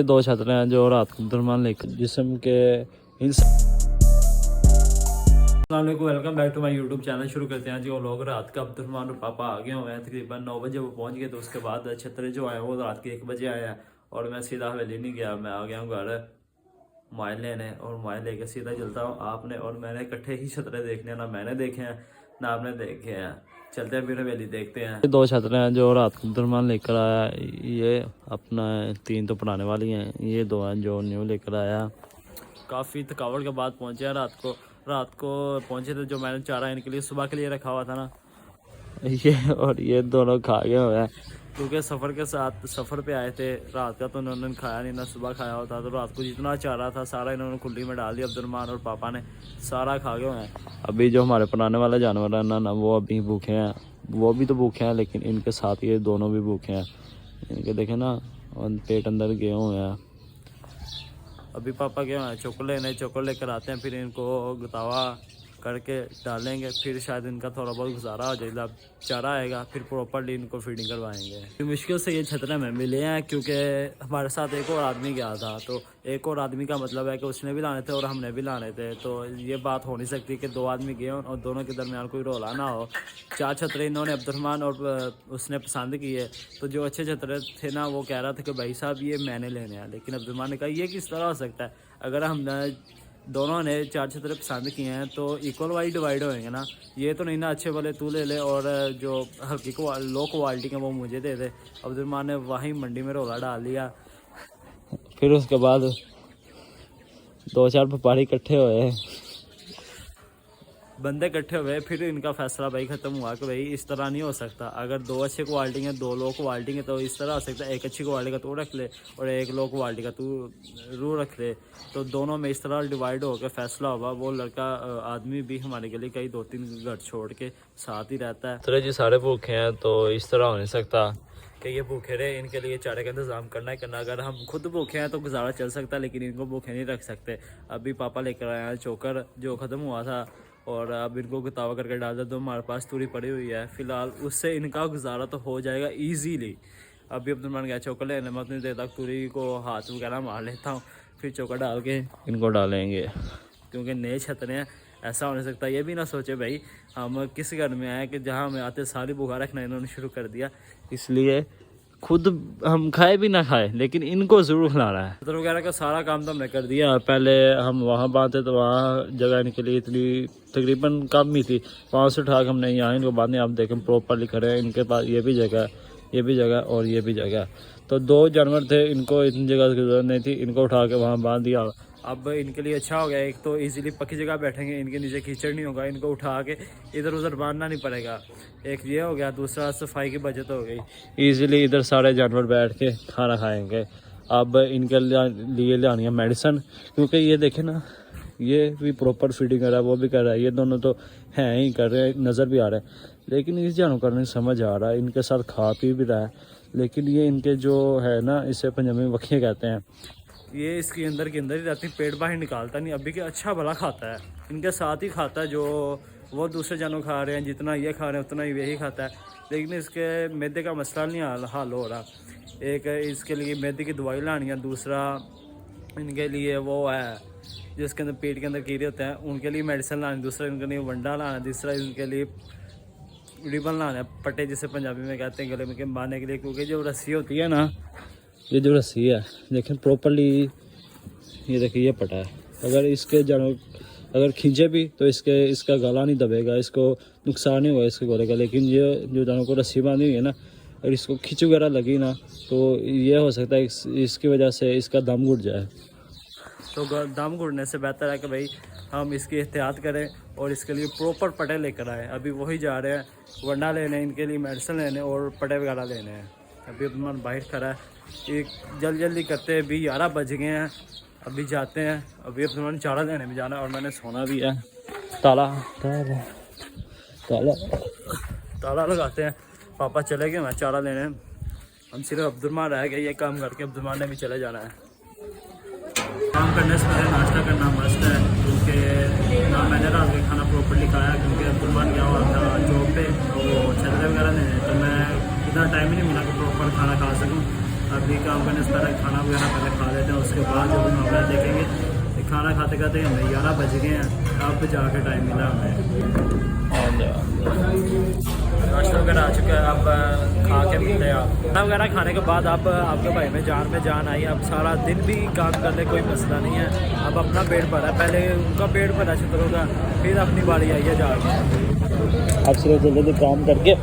दो छतरें हैं जो रात को अब्दुलरहमान लेकर जिस्म के welcome back to my YouTube channel. शुरू करते हैं जी। वो लोग रात का अब्दुलरहमान और पापा आगे हुए हैं, तकरीबन 9 बजे वो पहुंच गए। तो उसके बाद छतरे जो आए वो रात के 1 बजे आए हैं और मैं सीधा हवेली नहीं गया, मैं आ गया हूँ घर मोबाइल लेने। और मोबाइल लेकर सीधा चलता हूँ। आपने और मैंने इकट्ठे ही छतरे देखने हैं, ना मैंने देखे हैं ना आपने देखे हैं। चलते हैं फिर हवेली देखते हैं। दो छतरें हैं जो रात को अब्दुलरहमान लेकर आया। ये अपना 3 तो पुराने वाली हैं, ये 2 हैं जो न्यू लेकर आया। काफ़ी थकावट के बाद पहुँचे हैं रात को पहुँचे थे। जो मैंने चारा इनके लिए सुबह के लिए रखा हुआ था ना, ये दोनों खा गए हुए हैं क्योंकि सफ़र पे आए थे रात का, तो उन्होंने खाया नहीं, ना सुबह खाया होता। तो रात को जितना चारा था सारा इन्होंने खुली में डाल दिया। अब्दुलरहमान और पापा ने सारा खा गए हुए हैं। अभी जो हमारे पुराने वाला जानवर है ना वो अभी भूखे हैं। वो भी तो भूखे हैं, लेकिन इनके साथ ये दोनों भी भूखे हैं। इनके देखें ना पेट अंदर गए हुए हैं। अभी पापा गए हैं चोकर लेकर आते हैं, फिर इनको गुतावा करके डालेंगे, फिर शायद इनका थोड़ा बहुत गुजारा हो जाएगा। चारा आएगा फिर प्रॉपरली इनको फीडिंग करवाएंगे। मुश्किल से ये छतरे में मिले हैं क्योंकि हमारे साथ एक और आदमी गया था। तो एक और आदमी का मतलब है कि उसने भी लाने थे और हमने भी लाने थे। तो ये बात हो नहीं सकती कि 2 आदमी गए और दोनों के दरमियान कोई रोला ना हो। 4 छतरे इन्होंने अब्दुलरहमान और उसने पसंद किए। तो जो अच्छे छतरे थे ना वो कह रहा था कि भाई साहब ये मैंने लेने हैं, लेकिन अब्दुलरहमान ने कहा ये किस तरह हो सकता है। अगर हम दोनों ने 4 छतरे पसंद किए हैं तो इक्वल वाइज डिवाइड होएंगे ना। ये तो नहीं ना अच्छे वाले तू ले ले और जो हल्की लो क्वालिटी के वो मुझे दे दे। अब्दुलरहमान ने वहीं मंडी में रोला डाल दिया। फिर उसके बाद 2-4 व्यापारी इकट्ठे हुए, बंदे इकट्ठे हुए। फिर इनका फैसला भाई ख़त्म हुआ कि भाई इस तरह नहीं हो सकता। अगर 2 अच्छी क्वालिटी हैं 2 लो क्वालिटी हैं तो इस तरह हो सकता है। एक अच्छी क्वालिटी का तू रख ले और एक लो क्वालिटी का तू रू रख ले। तो दोनों में इस तरह डिवाइड होकर फैसला होगा। वो लड़का आदमी भी हमारे गली कई 2-3 घर छोड़ के साथ ही रहता है। तो जी सारे भूखे हैं तो इस तरह हो नहीं सकता कि ये भूखे रहे। इनके लिए चारे का इंतज़ाम करना ही करना। अगर हम खुद भूखे हैं तो गुजारा चल सकता है, लेकिन इनको भूखे नहीं रख सकते। अभी पापा लेकर आए हैं चोकर जो ख़त्म हुआ था और अब इनको गुतावा करके डाल दे। तो हमारे पास तूरी पड़ी हुई है फ़िलहाल, उससे इनका गुजारा तो हो जाएगा ईजीली। अभी अब्दुलरहमान गया चोकर लेने, मैं उतनी देर तक तूरी को हाथ वगैरह मार लेता हूँ, फिर चोकर डाल के इनको डालेंगे। क्योंकि नए छतरे हैं, ऐसा हो नहीं सकता। ये भी ना सोचे भाई हम किस घर में आए कि जहाँ हमें आते सारी बुखा रखना इन्होंने शुरू कर दिया। इसलिए खुद हम खाए भी ना खाए लेकिन इनको ज़रूर खिलाना है। छतर वगैरह का सारा काम तो हमने कर दिया। पहले हम वहाँ बांधते तो वहाँ जगह इनके लिए इतनी तकरीबन कम ही थी, वहाँ से उठा के हमने यहाँ इनको बांधे। आप देखें प्रॉपरली खड़े हैं, इनके पास ये भी जगह और ये भी जगह। तो 2 जानवर थे, इनको इतनी जगह की जरूरत नहीं थी, इनको उठा के वहाँ बांध दिया। अब इनके लिए अच्छा हो गया, एक तो इजीली पक्की जगह बैठेंगे, इनके नीचे कीचड़ नहीं होगा, इनको उठा के इधर उधर बांधना नहीं पड़ेगा। एक ये हो गया, दूसरा सफाई की बचत हो गई। इजीली इधर सारे जानवर बैठ के खाना खाएंगे। अब इनके लिए लानी है मेडिसिन, क्योंकि ये देखें ना ये भी प्रॉपर फीडिंग कर रहा है, वो भी कर रहा है। ये दोनों तो हैं ही कर रहे हैं, नज़र भी आ रहा है। लेकिन इस जानवर नहीं समझ आ रहा है, इनके साथ खा पी भी रहा है, लेकिन ये इनके जो है ना इसे पंजाबी में वखियाँ कहते हैं। ये इसके अंदर ही रहती, पेट बाहर निकालता नहीं। अभी के अच्छा भला खाता है, इनके साथ ही खाता है। जो वो दूसरे जानवर खा रहे हैं, जितना ये खा रहे हैं उतना ही यही खाता है। लेकिन इसके मैदे का मसला नहीं हल हो रहा। एक इसके लिए मैदे की दवाई लानी है, दूसरा इनके लिए वो है जिसके अंदर पेट के अंदर कीड़े होते हैं उनके लिए मेडिसिन लानी, दूसरा इनके लिए वंडा लाना, तीसरा इनके लिए रिबन लाना है, पट्टे जिसे पंजाबी में कहते हैं गले में बांधने के लिए। क्योंकि जो रस्सी होती है ना, ये जो रस्सी है देखें प्रॉपरली, ये देखिए ये पटा है। अगर इसके जानवर अगर खींचे भी तो इसका गला नहीं दबेगा, इसको नुकसान नहीं होगा इसके गले का। लेकिन ये जो जानवर को रस्सी बांधी हुई है ना, अगर इसको खींच वगैरह लगी ना तो ये हो सकता है इसकी वजह से इसका दम घुट जाए। तो दम घुटने से बेहतर है कि भाई हम इसकी एहतियात करें और इसके लिए प्रॉपर पटे लेकर आए। अभी वही जा रहे हैं वंडा लेने, इनके लिए मेडिसिन लेने और पटे वगैरह लेने हैं। अभी अपना बाहर खड़ा है, एक जल्दी करते हैं। अभी 11 बज गए हैं, अभी जाते हैं। अभी अपने चारा लेने में जाना है और मैंने सोना भी है। ताला लगाते हैं। पापा चले गए मैं चारा लेने, हम सिर्फ अब्दुलरहमान रह गए। ये काम करके अब्दुलरहमान ने भी चले जाना है। काम करने से पहले नाश्ता करना मस्त है, क्योंकि ना मैंने रात में खाना प्रॉपरली खाया क्योंकि अब्दुलरहमान गया हुआ था जॉब पे, वो छतरे वगैरह लेने। तो मैं इतना टाइम ही नहीं मिला कि प्रॉपर खाना खा सकूँ। अभी काम करने से पहले खाना वगैरह पहले खा लेते हैं, उसके बाद जो भी मामला देखेंगे। खाना खाते खाते हमें 11 बज गए हैं, अब जाके टाइम मिला हमें। नाश्ता वगैरह आ चुका है, अब खा के मिलते हैं। खाना वगैरह खाने के बाद अब आपके भाई में जान आई। अब सारा दिन भी काम कर ले, कोई मसला नहीं है। अब अपना पेट भरा है, पहले उनका पेट भरा शुरू होगा, फिर अपनी बारी आई है जाके। अब सिर्फ जल्दी काम करके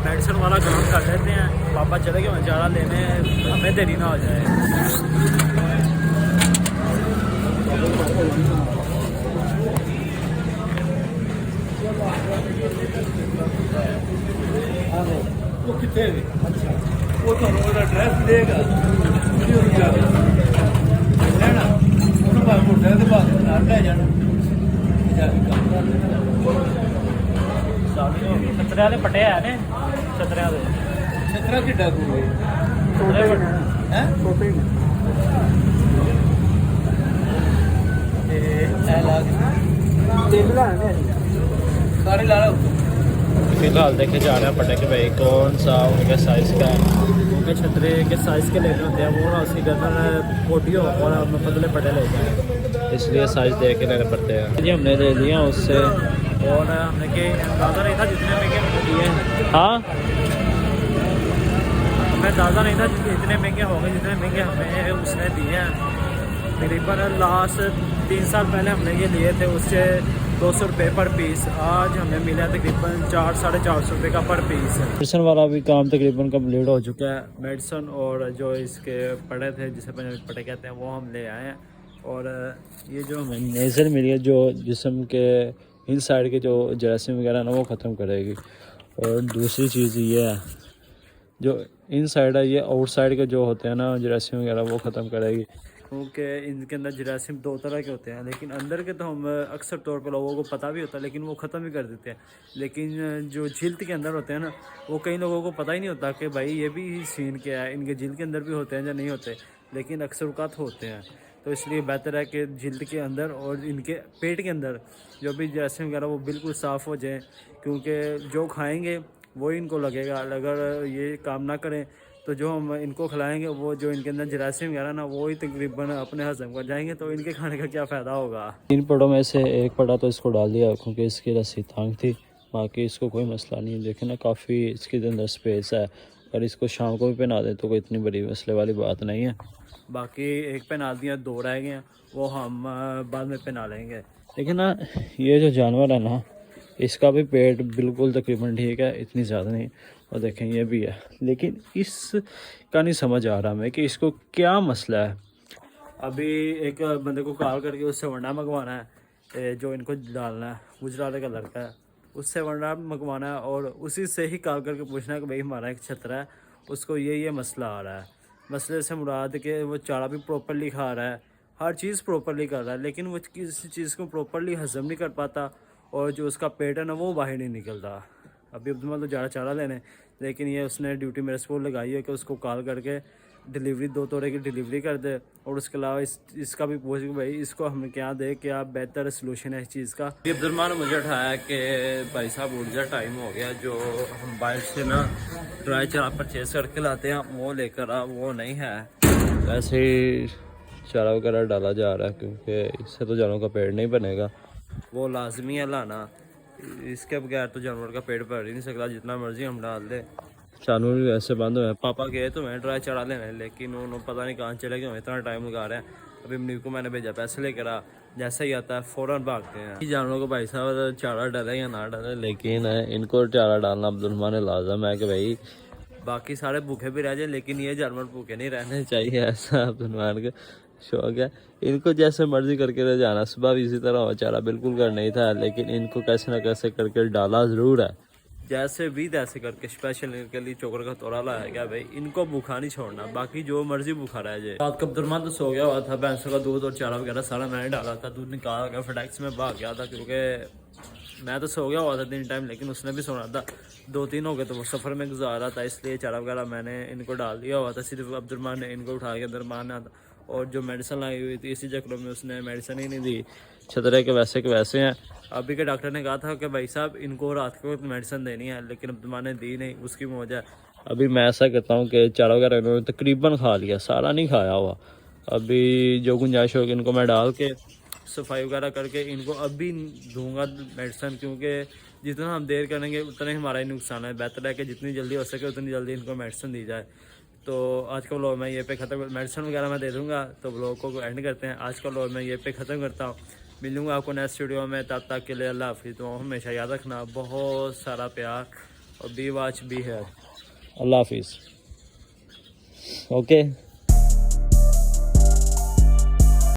मेडिसिन वाला काम कर लेते हैं। पापा चले गए चारा लेने, हमें देरी ना हो जाए। वो कितने अच्छा वो तो एड्रेस देगा लेना उन्होंने बाहर मोटा के बाद ले जाना छतरे वाले पटे है ने छतरे वाले छतरा किड्डा दूर है सारे ला लो। फिलहाल देखे जा रहे हैं पटे के भाई कौन सा उनके साइज़ का है। उनके छतरे के साइज़ के लेने होते हैं, वो ना उसकी गर्दन मोटी हो और हम पतले पटे लेते हैं, इसलिए साइज़ देख के लेने पड़ते हैं। जी हमने ले लिया उससे, और हमने के अंदाज़ा नहीं था जितने महंगे हमने दिए। हाँ हमें अंदाज़ा नहीं था इतने महंगे हो गए जितने महंगे हमें उसने दिए हैं। तकरीबन लास्ट 3 साल पहले हमने ये लिए थे, उससे 200 रुपये पर पीस। आज हमें मिला तकरीबन 400-450 रुपये का पर पीस। मेडिसिन वाला भी काम तकरीबन कंप्लीट हो चुका है। मेडिसिन और जो इसके पड़े थे, जिसे पंजाबी पटे कहते हैं, वो हम ले आए हैं। और ये जो हमें नेज़र मिली है, जो जिस्म के इन साइड के जो जरासीम वगैरह ना वो ख़त्म करेगी। और दूसरी चीज़ ये है, जो इन साइड है, ये आउट साइड के जो होते हैं ना जरासीम वगैरह, वो ख़त्म करेगी। क्योंकि इनके अंदर जरासीम 2 तरह के होते हैं, लेकिन अंदर के तो हम अक्सर तौर पर लोगों को पता भी होता है, लेकिन वो ख़त्म भी कर देते हैं। लेकिन जो जिल्द के अंदर होते हैं ना, वो कई लोगों को पता ही नहीं होता कि भाई ये भी सीन क्या है, इनके जिल्द के अंदर भी होते हैं या नहीं होते, लेकिन अक्सर औक़ात होते हैं। तो इसलिए बेहतर है कि जिल्द के अंदर और इनके पेट के अंदर जो भी जरासीम वगैरह वो बिल्कुल साफ़ हो जाए, क्योंकि जो खाएँगे वो इनको लगेगा। अगर ये काम ना करें तो जो हम इनको खिलाएंगे, वो जो इनके अंदर जरासीम वगैरह ना, वो ही तकरीबन अपने हज़म कर जाएंगे, तो इनके खाने का क्या फ़ायदा होगा। 3 पड़ों में से एक पड़ा तो इसको डाल दिया, क्योंकि इसकी रस्सी तंग थी। बाकी इसको कोई मसला नहीं है, देखें ना काफ़ी इसके अंदर स्पेस है। और इसको शाम को भी पहना दें तो कोई इतनी बड़ी मसले वाली बात नहीं है। बाकी एक पहना दिया, 2 रह गए हैं, वो हम बाद में पहना लेंगे। लेकिन ना ये जो जानवर है ना, इसका भी पेट बिल्कुल तकरीबन ठीक है, इतनी ज़्यादा नहीं। और देखें ये भी है, लेकिन इसका नहीं समझ आ रहा हमें कि इसको क्या मसला है। अभी एक बंदे को कॉल करके उससे वंडा मंगवाना है, जो इनको डालना है, गुजरात का लड़का है, उससे वंडा मंगवाना है। और उसी से ही कॉल करके पूछना है कि भाई हमारा एक छतरा है, उसको ये मसला आ रहा है। मसले से मुराद के वो चारा भी प्रॉपरली खा रहा है, हर चीज़ प्रॉपरली कर रहा है, लेकिन वो किसी चीज़ को प्रॉपरली हज़म नहीं कर पाता, और जो उसका पेट है ना वो बाहर नहीं निकलता। अभी अब्दुल तो जा चारा लेने, लेकिन ये उसने ड्यूटी मेरे से लगाई है कि उसको कॉल करके डिलीवरी 2 तोड़े की डिलीवरी कर दे। और उसके अलावा इसका भी पूछ कि भाई इसको हमें क्या दे, क्या बेहतर सलूशन है इस चीज़ का। अब्दुल ने मुझे उठाया कि भाई साहब उठ जा, टाइम हो गया, जो हम बाइक से ना ड्राई चारा परचेज़ करके लाते हैं वो लेकर आ, वो नहीं है। वैसे ही चारा वगैरह डाला जा रहा है, क्योंकि इससे तो जानवरों का पेट नहीं बनेगा, वो लाजमी है लाना। इसके बगैर तो जानवर का पेट भर ही नहीं सकता, जितना मर्जी हम डाल दे। जानवर भी वैसे बंद हुए हैं। पापा गए तो मैं ड्राई चढ़ा लेने, लेकिन उन्होंने पता नहीं कहाँ चले गए, इतना टाइम लगा रहे हैं। अभी मनीब को मैंने भेजा पैसे लेकर आ, जैसे ही आता है फ़ौरन भागते हैं। जानवरों को भाई साहब चारा डाले या ना डाले, लेकिन इनको चारा डालना अब्दुल ने लाजम है कि भाई बाकी सारे भूखे भी रह जाए, लेकिन ये जानवर भूखे नहीं रहने चाहिए, ऐसा अब्दुल का शौक है। इनको जैसे मर्जी करके ले जाना, सुबह भी इसी तरह हो, चारा बिल्कुल कर नहीं था, लेकिन इनको कैसे ना कैसे करके डाला ज़रूर है, जैसे भी तैसे करके। स्पेशल इनके लिए चोकर का तोड़ा लाया गया भाई, इनको भूखा नहीं छोड़ना, बाकी जो मर्जी भूखा रह जाए। रात को अब्दुल तो सो गया हुआ था, भैंसों का दूध और चारा वगैरह सारा मैंने डाला था, दूध निकाल गया, फटैक्स में भाग गया था, क्योंकि मैं तो सो गया हुआ था 3 टाइम, लेकिन उसने भी सोना था। 2-3 हो गए तो वो सफ़र में गुजार रहा था, इसलिए चारा वगैरह मैंने इनको डाल दिया हुआ था। सिर्फ अब्दुल ने इनको उठा के अंदर मारना था, और जो मेडिसिन लाई हुई थी इसी चक्रों में उसने मेडिसिन ही नहीं दी। छतरे के वैसे हैं। अभी के डॉक्टर ने कहा था कि भाई साहब इनको रात को मेडिसिन देनी है, लेकिन अब्दुल ने दी नहीं। उसकी वजह अभी मैं ऐसा करता हूँ कि चारा वगैरह इन्होंने तकरीबन खा लिया, सारा नहीं खाया हुआ। अभी जो गुंजाइश होगी इनको मैं डाल के सफाई वगैरह करके इनको अभी दूंगा मेडिसिन, क्योंकि जितना हम देर करेंगे उतना ही हमारा ही नुकसान है। बेहतर है कि जितनी जल्दी हो सके उतनी जल्दी इनको मेडिसिन दी जाए। तो आज का व्लॉग मैं ये पे ख़त्म, मेडिसिन वगैरह मैं दे दूँगा। तो व्लॉग को एंड करते हैं। आज का व्लॉग मैं ये पे ख़त्म करता हूँ। मिलूँगा आपको नेक्स्ट वीडियो में, तब तक के लिए अल्लाह हाफिज़। तो हमेशा याद रखना, बहुत सारा प्यार और बी वॉच बी है। अल्लाह हाफिज़। ओके।